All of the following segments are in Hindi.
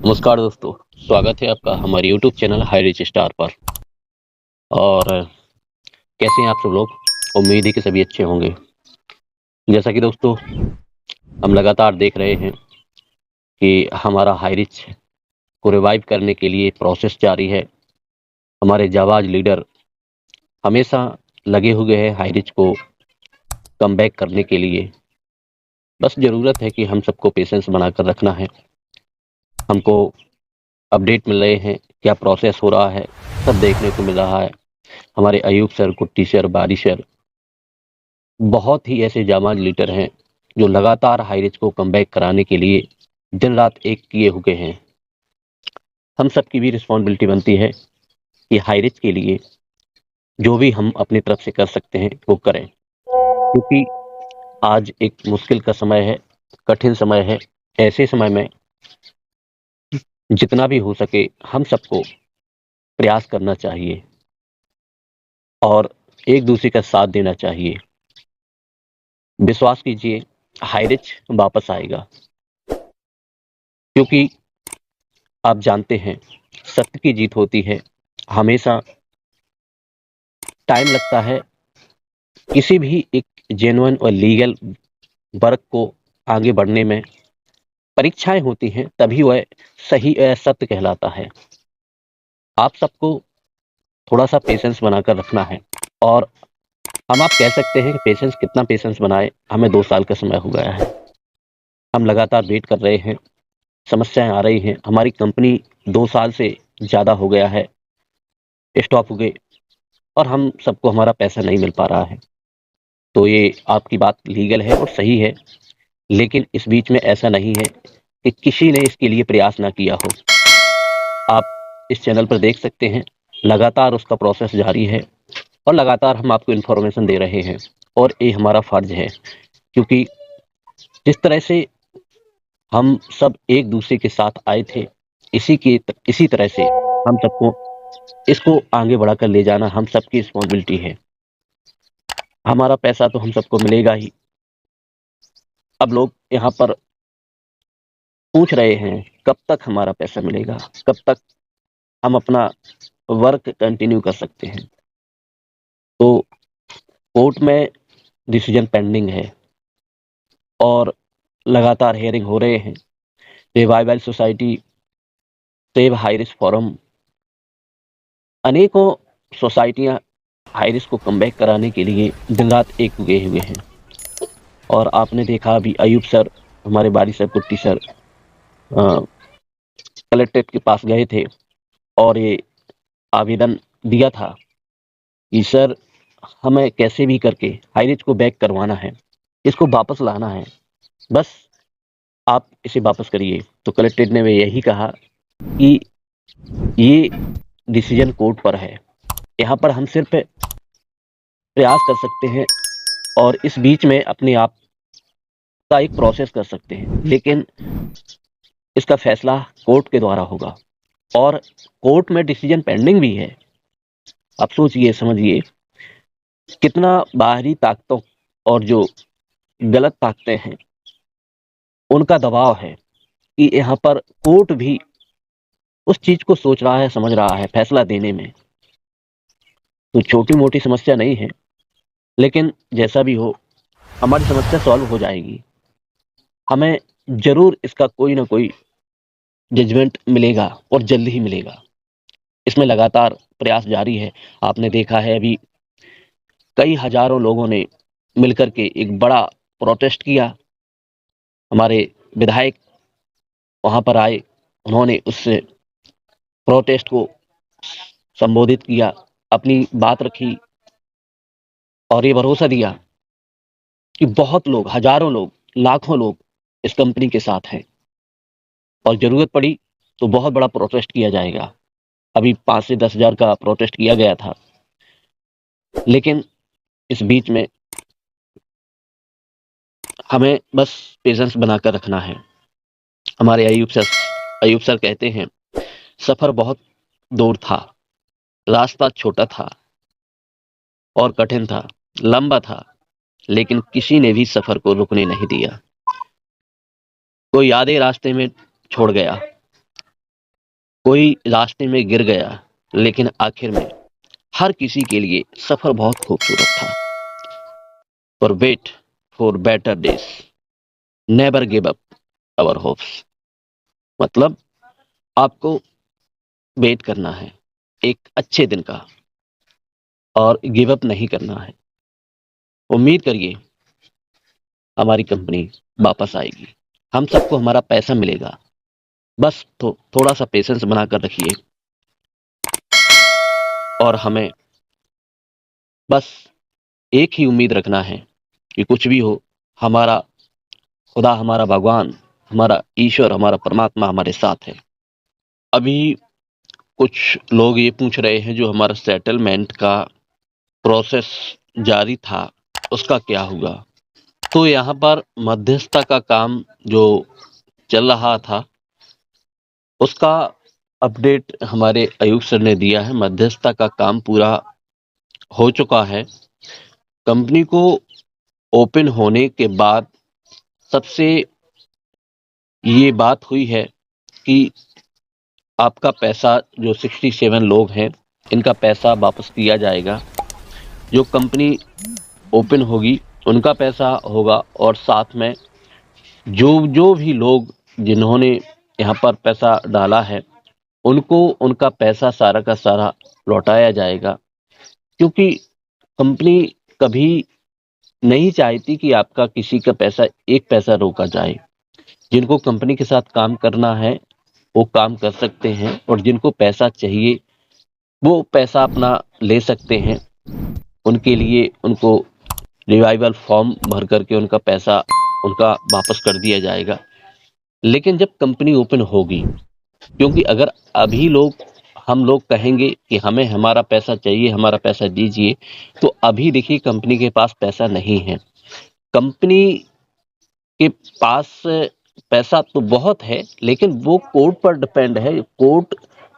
नमस्कार दोस्तों, स्वागत है आपका हमारे YouTube channel high rich star पर। और कैसे हैं आप सब लोग? उम्मीद है कि सभी अच्छे होंगे। जैसा कि दोस्तों हम लगातार देख रहे हैं कि हमारा हाई रिच को रिवाइव करने के लिए प्रोसेस जारी है। हमारे जाबाज लीडर हमेशा लगे हुए हैं हाई रिच को कमबैक करने के लिए। बस ज़रूरत है कि हम सबको पेशेंस बनाकर रखना है। हमको अपडेट मिल रहे हैं, क्या प्रोसेस हो रहा है, सब देखने को मिल रहा है। हमारे अयूब सर, कुट्टी सर, बारी सर, बहुत ही ऐसे जाबाज लीडर हैं जो लगातार हाई रिच को कमबैक कराने के लिए दिन रात एक किए हुए हैं। हम सबकी भी रिस्पॉन्सिबिलिटी बनती है कि हाई रिच के लिए जो भी हम अपनी तरफ से कर सकते हैं वो करें, क्योंकि आज एक मुश्किल का समय है, कठिन समय है। ऐसे समय में जितना भी हो सके हम सबको प्रयास करना चाहिए और एक दूसरे का साथ देना चाहिए। विश्वास कीजिए, हाई रिच वापस आएगा, क्योंकि आप जानते हैं सत्य की जीत होती है। हमेशा टाइम लगता है किसी भी एक जेन्युइन और लीगल वर्क को आगे बढ़ने में। परीक्षाएं होती हैं तभी वह सही सत्य कहलाता है। आप सबको थोड़ा सा पेशेंस बनाकर रखना है। और आप कह सकते हैं कि पेशेंस, कितना पेशेंस बनाए, हमें 2 साल का समय हो गया है। हम लगातार वेट कर रहे हैं, समस्याएं आ रही हैं। हमारी कंपनी 2 साल से ज़्यादा हो गया है स्टॉप हो गई, और हम सबको हमारा पैसा नहीं मिल पा रहा है। तो ये आपकी बात लीगल है और सही है, लेकिन इस बीच में ऐसा नहीं है कि किसी ने इसके लिए प्रयास ना किया हो। आप इस चैनल पर देख सकते हैं, लगातार उसका प्रोसेस जारी है और लगातार हम आपको इन्फॉर्मेशन दे रहे हैं, और ये हमारा फ़र्ज़ है, क्योंकि जिस तरह से हम सब एक दूसरे के साथ आए थे, इसी तरह से हम सबको इसको आगे बढ़ाकर ले जाना हम सबकी रिस्पॉन्सिबिलिटी है। हमारा पैसा तो हम सबको मिलेगा ही। अब लोग यहाँ पर पूछ रहे हैं कब तक हमारा पैसा मिलेगा, कब तक हम अपना वर्क कंटिन्यू कर सकते हैं। तो कोर्ट में डिसीजन पेंडिंग है और लगातार हियरिंग हो रहे हैं। Revival society, save high risk forum, अनेकों सोसाइटियां हाई रिस्क को कमबैक कराने के लिए दिन रात एक हुए हुए हैं। और आपने देखा अभी अयूब सर, हमारे बारी सर, कुट्टी सर कलेक्ट्रेट के पास गए थे और ये आवेदन दिया था कि सर, हमें कैसे भी करके हाई रिच को बैक करवाना है, इसको वापस लाना है, बस आप इसे वापस करिए। तो कलेक्ट्रेट ने यही कहा कि ये डिसीजन कोर्ट पर है, यहाँ पर हम सिर्फ प्रयास कर सकते हैं और इस बीच में अपने आप का एक प्रोसेस कर सकते हैं, लेकिन इसका फैसला कोर्ट के द्वारा होगा और कोर्ट में डिसीजन पेंडिंग भी है। आप सोचिए, समझिए कितना बाहरी ताकतों और जो गलत ताकतें हैं उनका दबाव है कि यहाँ पर कोर्ट भी उस चीज को सोच रहा है, समझ रहा है फैसला देने में। तो छोटी मोटी समस्या नहीं है, लेकिन जैसा भी हो हमारी समस्या सॉल्व हो जाएगी। हमें जरूर इसका कोई ना कोई जजमेंट मिलेगा और जल्द ही मिलेगा। इसमें लगातार प्रयास जारी है। आपने देखा है अभी कई हजारों लोगों ने मिलकर के एक बड़ा प्रोटेस्ट किया। हमारे विधायक वहां पर आए, उन्होंने उस प्रोटेस्ट को संबोधित किया, अपनी बात रखी और ये भरोसा दिया कि बहुत लोग, हजारों लोग, लाखों लोग इस कंपनी के साथ हैं और जरूरत पड़ी तो बहुत बड़ा प्रोटेस्ट किया जाएगा। अभी 5 से 10 हजार का प्रोटेस्ट किया गया था, लेकिन इस बीच में हमें बस पेशेंस बनाकर रखना है। हमारे अयूब सर कहते हैं, सफर बहुत दूर था, रास्ता छोटा था और कठिन था, लंबा था, लेकिन किसी ने भी सफर को रुकने नहीं दिया। कोई यादें रास्ते में छोड़ गया, कोई रास्ते में गिर गया, लेकिन आखिर में हर किसी के लिए सफर बहुत खूबसूरत था। पर wait for better days, never give up our hopes. मतलब आपको वेट करना है एक अच्छे दिन का, और गिव अप नहीं करना है। उम्मीद करिए हमारी कंपनी वापस आएगी, हम सबको हमारा पैसा मिलेगा। बस थोड़ा सा पेशेंस बनाकर रखिए, और हमें बस एक ही उम्मीद रखना है कि कुछ भी हो, हमारा खुदा, हमारा भगवान, हमारा ईश्वर, हमारा परमात्मा हमारे साथ है। अभी कुछ लोग ये पूछ रहे हैं, जो हमारा सेटलमेंट का प्रोसेस जारी था उसका क्या हुआ। तो यहाँ पर मध्यस्थता का काम जो चल रहा था, उसका अपडेट हमारे आयुक्त सर ने दिया है। मध्यस्थता का काम पूरा हो चुका है। कंपनी को ओपन होने के बाद सबसे ये बात हुई है कि आपका पैसा, जो 67 लोग हैं, इनका पैसा वापस किया जाएगा। जो कंपनी ओपन होगी उनका पैसा होगा, और साथ में जो जो भी लोग जिन्होंने यहाँ पर पैसा डाला है, उनको उनका पैसा सारा का सारा लौटाया जाएगा। क्योंकि कंपनी कभी नहीं चाहती कि आपका किसी का पैसा, एक पैसा रोका जाए। जिनको कंपनी के साथ काम करना है वो काम कर सकते हैं, और जिनको पैसा चाहिए वो पैसा अपना ले सकते हैं। उनके लिए उनको रिवाइवल फॉर्म भर करके उनका पैसा उनका वापस कर दिया जाएगा। लेकिन जब कंपनी ओपन होगी, क्योंकि अगर अभी हम लोग कहेंगे कि हमें हमारा पैसा चाहिए, हमारा पैसा दीजिए, तो अभी देखिए कंपनी के पास पैसा नहीं है। कंपनी के पास पैसा तो बहुत है, लेकिन वो कोर्ट पर डिपेंड है। कोर्ट,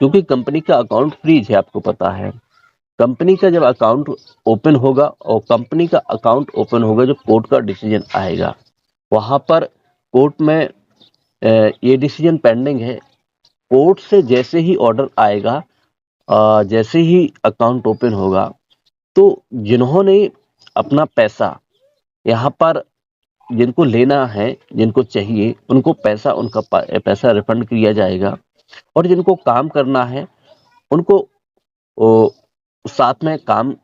क्योंकि कंपनी का अकाउंट फ्रीज है, आपको पता है। कंपनी का जब अकाउंट ओपन होगा, और कंपनी का अकाउंट ओपन होगा, जो कोर्ट का डिसीजन आएगा, वहां पर कोर्ट में ये डिसीजन पेंडिंग है। कोर्ट से जैसे ही ऑर्डर आएगा, जैसे ही अकाउंट ओपन होगा, तो जिन्होंने अपना पैसा यहाँ पर, जिनको लेना है, जिनको चाहिए, उनको पैसा, उनका पैसा रिफंड किया जाएगा। और जिनको काम करना है उनको ओ, साथ में काम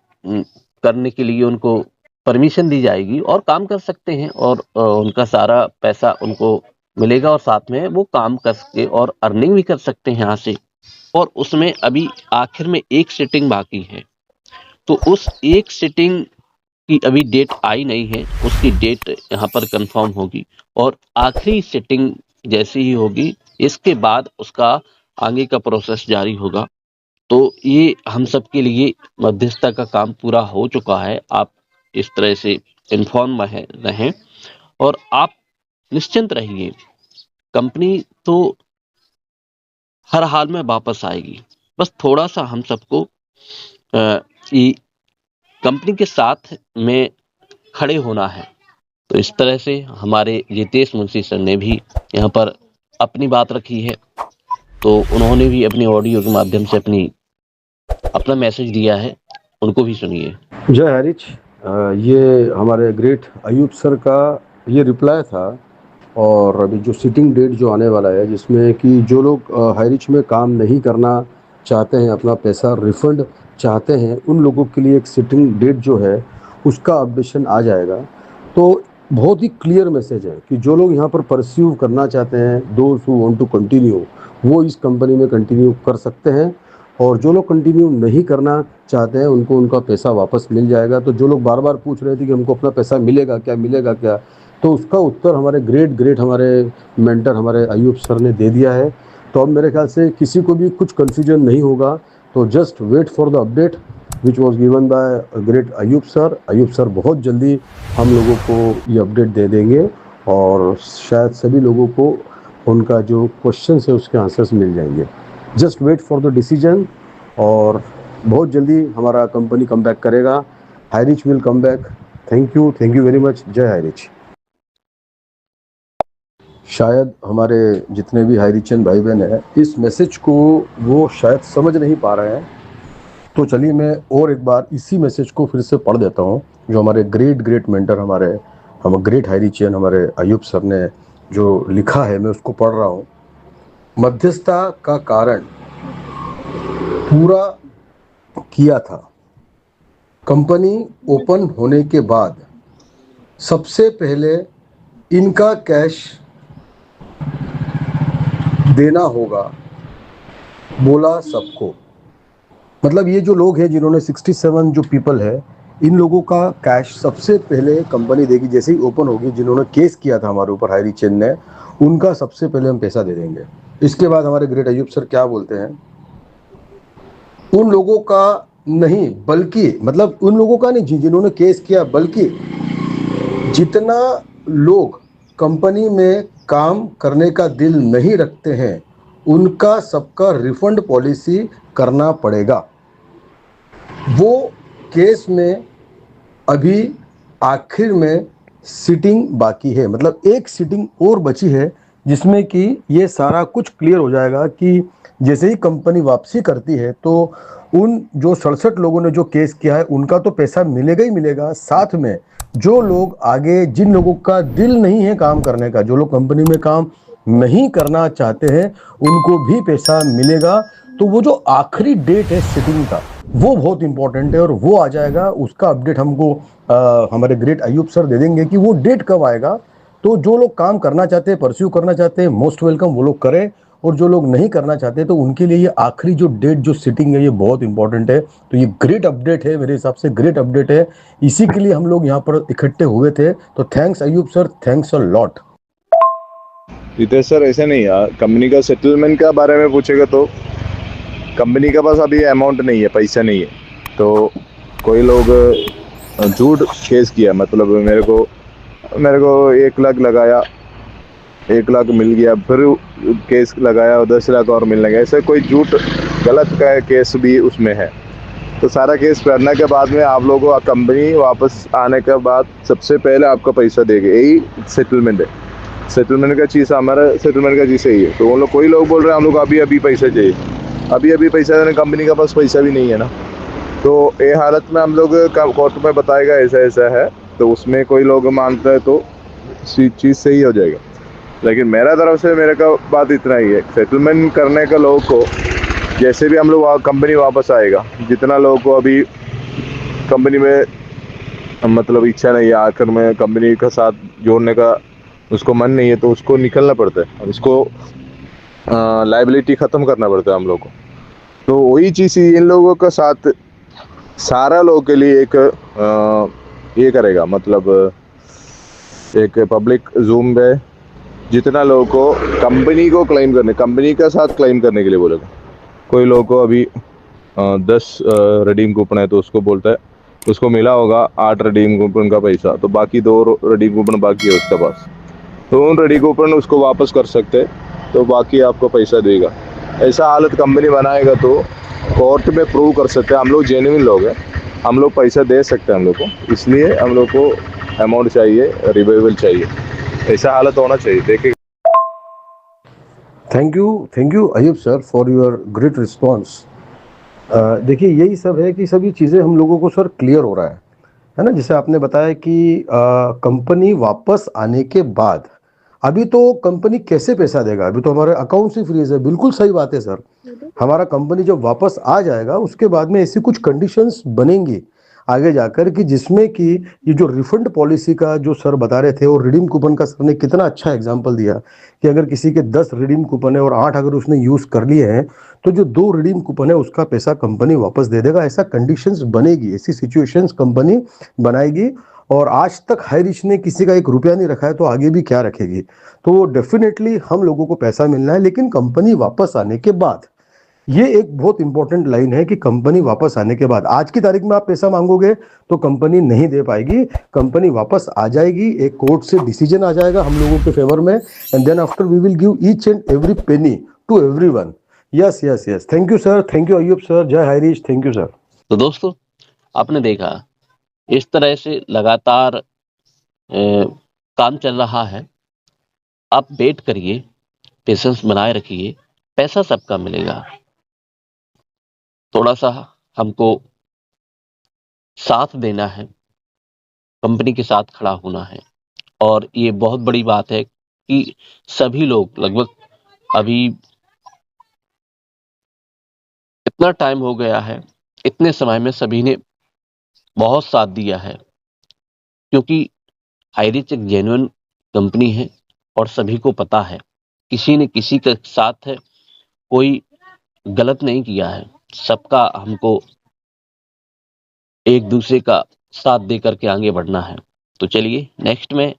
करने के लिए उनको परमिशन दी जाएगी, और काम कर सकते हैं, और उनका सारा पैसा उनको मिलेगा, और साथ में वो काम कर सके और अर्निंग भी कर सकते हैं यहाँ से। और उसमें अभी आखिर में एक सिटिंग बाकी है, तो उस एक सिटिंग की अभी डेट आई नहीं है। उसकी डेट यहाँ पर कंफर्म होगी, और आखिरी सिटिंग जैसी ही होगी, इसके बाद उसका आगे का प्रोसेस जारी होगा। तो ये हम सब के लिए मध्यस्थता का काम पूरा हो चुका है। आप इस तरह से इन्फॉर्म रहें, और आप निश्चिंत रहिए, कंपनी तो हर हाल में वापस आएगी। बस थोड़ा सा हम सबको ये कंपनी के साथ में खड़े होना है। तो इस तरह से हमारे जितेश मुंशी सर ने भी यहाँ पर अपनी बात रखी है। तो उन्होंने भी अपनी ऑडियो के माध्यम से अपना मैसेज दिया है, उनको भी सुनिए। जय हरीश, ये हमारे ग्रेट अयूब सर का ये रिप्लाई था। और अभी जो सिटिंग डेट जो आने वाला है, जिसमें कि जो लोग हाईरिच में काम नहीं करना चाहते हैं, अपना पैसा रिफंड चाहते हैं, उन लोगों के लिए एक सिटिंग डेट जो है उसका अपडेशन आ जाएगा। तो बहुत ही क्लियर मैसेज है कि जो लोग यहाँ पर परस्यू करना चाहते हैं, those who want to continue, वो इस कंपनी में कंटिन्यू कर सकते हैं। और जो लोग कंटिन्यू नहीं करना चाहते हैं, उनको उनका पैसा वापस मिल जाएगा। तो जो लोग बार बार पूछ रहे थे कि हमको अपना पैसा मिलेगा क्या, मिलेगा क्या, तो उसका उत्तर हमारे ग्रेट हमारे मेंटर हमारे अयूब सर ने दे दिया है। तो अब मेरे ख्याल से किसी को भी कुछ कन्फ्यूजन नहीं होगा। तो just wait for the update which was given by great Ayub sir. Ayub sir बहुत जल्दी हम लोगों को ये अपडेट दे देंगे, और शायद सभी लोगों को उनका जो क्वेश्चन है उसके आंसर्स मिल जाएंगे। Just wait for the decision, और बहुत जल्दी हमारा कंपनी कम बैक करेगा। Highrich will come back. Thank you very much. जय हाईरिच। शायद हमारे जितने भी हाईरिचन भाई बहन हैं इस मैसेज को वो शायद समझ नहीं पा रहे हैं। तो चलिए मैं और एक बार इसी मैसेज को फिर से पढ़ देता हूँ, जो हमारे ग्रेट ग्रेट मेंटर हम ग्रेट हाईरिचन हमारे अयूब सर ने जो लिखा है, मैं उसको पढ़ रहा हूँ। मध्यस्थता का कारण पूरा किया था। कंपनी ओपन होने के बाद सबसे पहले इनका कैश देना होगा, बोला सबको। मतलब ये जो लोग हैं जिन्होंने 67 जो पीपल है, इन लोगों का कैश सबसे पहले कंपनी देगी। जैसे ही ओपन होगी, जिन्होंने केस किया था हमारे ऊपर हाईरिचन ने, उनका सबसे पहले हम पैसा दे देंगे। इसके बाद हमारे ग्रेट अयूब सर क्या बोलते हैं, उन लोगों का नहीं, बल्कि मतलब उन लोगों का नहीं जिन्होंने केस किया, बल्कि जितना लोग कंपनी में काम करने का दिल नहीं रखते हैं, उनका सबका रिफंड पॉलिसी करना पड़ेगा। वो केस में अभी आखिर में सीटिंग बाकी है, मतलब एक सीटिंग और बची है, जिसमें कि ये सारा कुछ क्लियर हो जाएगा कि जैसे ही कंपनी वापसी करती है तो उन जो 67 लोगों ने जो केस किया है उनका तो पैसा मिलेगा ही मिलेगा, साथ में जो लोग आगे, जिन लोगों का दिल नहीं है काम करने का, जो लोग कंपनी में काम नहीं करना चाहते हैं, उनको भी पैसा मिलेगा। तो वो जो आखिरी डेट है सिटिंग का, वो बहुत इंपॉर्टेंट है और वो आ जाएगा। उसका अपडेट हमको हमारे ग्रेट अयूब सर दे देंगे कि वो डेट कब आएगा। तो जो लोग काम करना चाहते हैं, परस्यू करना चाहते हैं, मोस्ट वेलकम, वो लोग करें। और जो लोग नहीं करना चाहते तो उनके लिए ये आखिरी जो डेट जो सिटिंग है, ये बहुत इंपॉर्टेंट है। तो ये ग्रेट अपडेट है, मेरे हिसाब से ग्रेट अपडेट है। इसी के लिए हम लोग यहाँ पर इकट्ठे हुए थे। तो thanks Ayub sir, thanks a lot. Ritesh sir, ऐसे नहीं यार, कंपनी का सेटलमेंट का बारे में पूछेगा तो कंपनी के पास अभी अमाउंट नहीं है, पैसा नहीं है। तो कोई लोग झूठ केस किया, मतलब मेरे को 1 लाख लगाया, 1 लाख मिल गया, फिर केस लगाया और 10 लाख और मिलने गया, ऐसे कोई झूठ गलत का केस भी उसमें है। तो सारा केस करने के बाद में आप लोगों को कंपनी वापस आने के बाद सबसे पहले आपका पैसा देगी, यही सेटलमेंट है। सेटलमेंट का चीज़, हमारा सेटलमेंट का चीज़ यही है। तो वो लोग, कोई लोग बोल रहे हैं हम लोग अभी अभी पैसा चाहिए, अभी अभी पैसा देने, कंपनी के पास पैसा भी नहीं है ना। तो ये हालत में हम लोग कोर्ट में बताएगा ऐसा ऐसा है, तो उसमें कोई लोग मानता है तो चीज़ सही हो जाएगा। लेकिन मेरा तरफ से मेरे का बात इतना ही है, सेटलमेंट करने का लोगों को जैसे भी हम लोग कंपनी वापस आएगा, जितना लोगों को अभी कंपनी में मतलब इच्छा नहीं है, आखिर में कंपनी के साथ जोड़ने का उसको मन नहीं है, तो उसको निकलना पड़ता है और उसको लाइबिलिटी ख़त्म करना पड़ता है हम लोग को। तो वही चीज़ इन लोगों का साथ सारा लोगों के लिए एक ये करेगा, मतलब एक पब्लिक जूम पे जितना लोगों को कंपनी को क्लेम करने, कंपनी का साथ क्लेम करने के लिए बोलेगा। कोई लोगों को अभी 10 रिडीम कूपन है, तो उसको बोलता है उसको मिला होगा 8 रिडीम कूपन का पैसा, तो बाकी 2 रिडीम कूपन बाकी है उसके पास, तो उन रिडीम कूपन उसको वापस कर सकते हैं, तो बाकी आपको पैसा देगा। ऐसा हालत कंपनी बनाएगा तो कोर्ट में प्रूव कर सकते हैं हम लोग जेन्युइन लोग हैं, हम लोग पैसा दे सकते हैं हम लोग को, इसलिए हम लोग को अमाउंट चाहिए, रिवाइवल चाहिए, ऐसा हालत होना चाहिए। देखिए, thank you Ayub sir for your great response. देखिए यही सब है कि सभी चीज़ें हम लोगों को सर क्लियर हो रहा है ना। जैसे आपने बताया कि कंपनी वापस आने के बाद अभी तो कंपनी कैसे पैसा देगा, अभी तो हमारे अकाउंट ही फ्रीज है। बिल्कुल सही बात है सर। हमारा कंपनी जब वापस आ जाएगा उसके बाद में ऐसी कुछ कंडीशंस बनेंगी आगे जाकर कि जिसमें कि ये जो रिफंड पॉलिसी का जो सर बता रहे थे, और रिडीम कूपन का सर ने कितना अच्छा एग्जांपल दिया कि अगर किसी के 10 रिडीम कूपन है और 8 अगर उसने यूज कर लिए हैं, तो जो 2 रिडीम कूपन है उसका पैसा कंपनी वापस दे देगा। ऐसा कंडीशंस बनेगी, ऐसी सिचुएशंस कंपनी बनाएगी। और आज तक हाई रिच ने किसी का 1 रुपया नहीं रखा है, तो आगे भी क्या रखेगी। तो डेफिनेटली हम लोगों को पैसा मिलना है, लेकिन कंपनी वापस आने के बाद। ये एक बहुत इंपॉर्टेंट लाइन है कि कंपनी वापस आने के बाद, आज की तारीख में आप पैसा मांगोगे तो कंपनी नहीं दे पाएगी। कंपनी वापस आ जाएगी, एक कोर्ट से डिसीजन आ जाएगा हम लोगों के फेवर में, and then after we will give each and every penny to everyone. Yes yes yes, thank you sir, thank you Ayub sir, जय हाईरिच, थैंक यू सर। तो दोस्तों, आपने देखा इस तरह से लगातार काम चल रहा है। आप वेट करिए, पेशेंस बनाए रखिए, पैसा सबका मिलेगा। थोड़ा सा हमको साथ देना है, कंपनी के साथ खड़ा होना है। और ये बहुत बड़ी बात है कि सभी लोग लगभग अभी इतना टाइम हो गया है, इतने समय में सभी ने बहुत साथ दिया है, क्योंकि हाईरिच एक जेन्युइन कंपनी है और सभी को पता है किसी ने किसी के साथ है, कोई गलत नहीं किया है। सबका हमको एक दूसरे का साथ दे करके आगे बढ़ना है। तो चलिए, नेक्स्ट में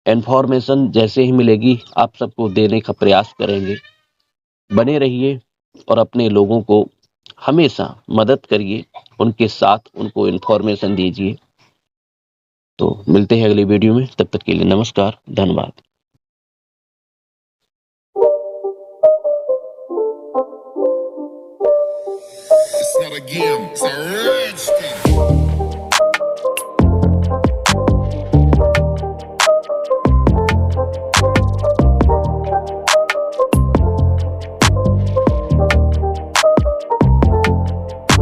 इंफॉर्मेशन जैसे ही मिलेगी आप सबको देने का प्रयास करेंगे। बने रहिए और अपने लोगों को हमेशा मदद करिए, उनके साथ उनको इंफॉर्मेशन दीजिए। तो मिलते हैं अगली वीडियो में, तब तक के लिए नमस्कार, धन्यवाद। It's not a game, it's a rich thing.